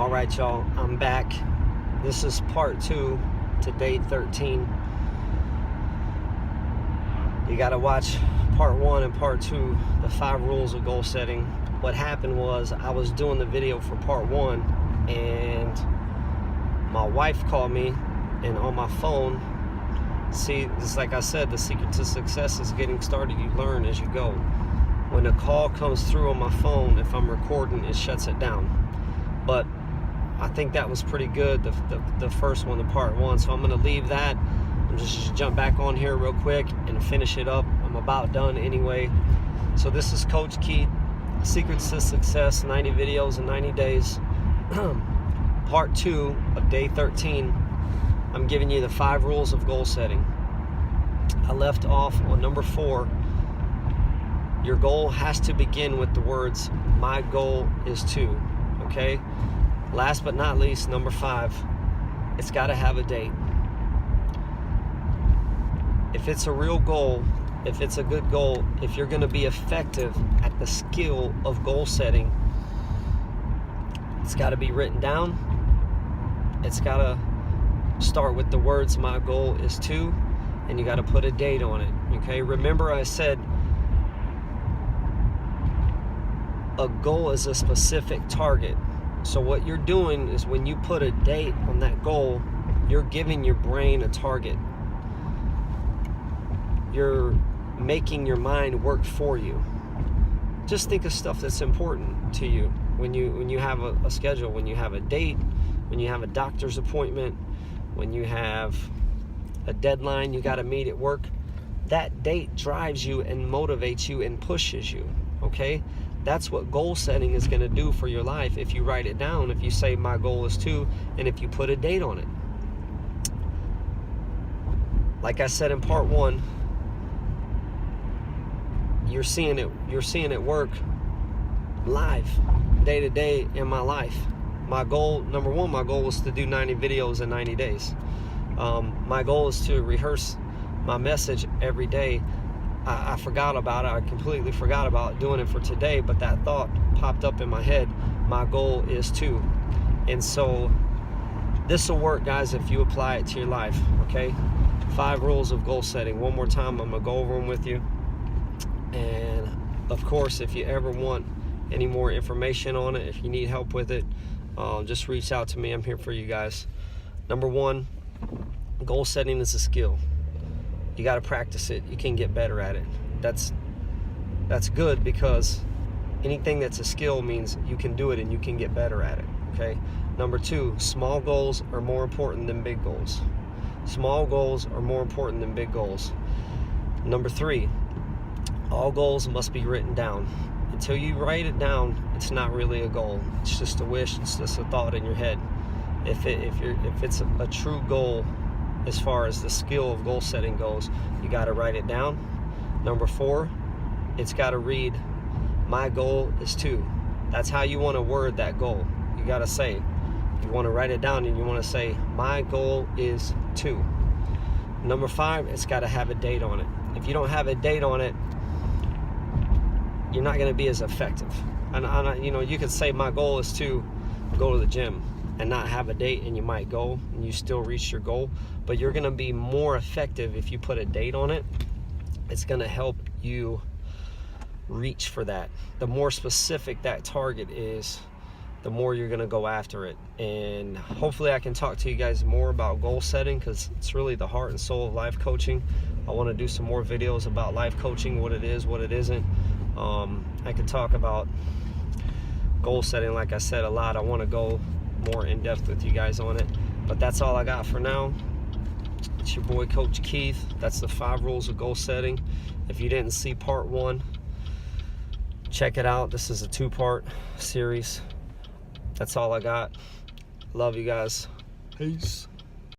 All right, y'all, I'm back. This is part 2 to day 13. You got to watch part 1 and part 2, the 5 rules of goal setting. What happened was I was doing the video for part 1 and my wife called me, and on my phone, see, just like I said, the secret to success is getting started. You learn as you go. When a call comes through on my phone, if I'm recording, it shuts it down. But I think that was pretty good, the first one, the part 1. So I'm going to leave that. I'm just jump back on here real quick and finish it up. I'm about done anyway. So this is Coach Keith, Secrets to Success, 90 videos in 90 days. Part 2 of day 13. I'm giving you the 5 rules of goal setting. I left off on number 4. Your goal has to begin with the words, my goal is to, okay? Last but not least, number 5, it's got to have a date. If it's a real goal, if it's a good goal, if you're going to be effective at the skill of goal setting, it's got to be written down. It's got to start with the words, my goal is to, and you got to put a date on it, okay? Remember I said a goal is a specific target. So what you're doing is when you put a date on that goal, you're giving your brain a target. You're making your mind work for you. Just think of stuff that's important to you when you have a schedule, when you have a date, when you have a doctor's appointment, when you have a deadline you got to meet at work. That date drives you and motivates you and pushes you, okay? That's what goal setting is going to do for your life if you write it down, if you say my goal is to, and if you put a date on it. Like I said in part 1, you're seeing it work live, day to day in my life. My goal, number 1, my goal was to do 90 videos in 90 days. My goal is to rehearse my message every day. I forgot about it. I completely forgot about doing it for today, but that thought popped up in my head. My goal is to. And so this will work, guys, if you apply it to your life, okay? 5 rules of goal setting. One more time, I'm going to go over them with you. And, of course, if you ever want any more information on it, if you need help with it, just reach out to me. I'm here for you guys. Number 1, goal setting is a skill. You got to practice it. You can get better at it. That's good, because anything that's a skill means you can do it and you can get better at it, okay? Number 2, small goals are more important than big goals. Small goals are more important than big goals. Number 3, all goals must be written down. Until you write it down, it's not really a goal. It's just a wish. It's just a thought in your head. If it's a true goal, as far as the skill of goal setting goes, you got to write it down. Number 4, it's got to read, my goal is to. That's how you want to word that goal. You got to say, you want to write it down and you want to say, my goal is to. Number 5, it's got to have a date on it. If you don't have a date on it, you're not going to be as effective. And you know, you could say my goal is to go to the gym and not have a date, and you might go and you still reach your goal, but you're going to be more effective if you put a date on it. It's going to help you reach for that. The more specific that target is, the more you're going to go after it. And hopefully I can talk to you guys more about goal setting, because it's really the heart and soul of life coaching. I want to do some more videos about life coaching, what it is, what it isn't. I could talk about goal setting, like I said, a lot. I want to go more in depth with you guys on it, but that's all I got for now. It's your boy Coach Keith. That's the 5 rules of goal setting. If you didn't see part 1, check it out. This is a 2-part series. That's all I got. Love you guys. Peace.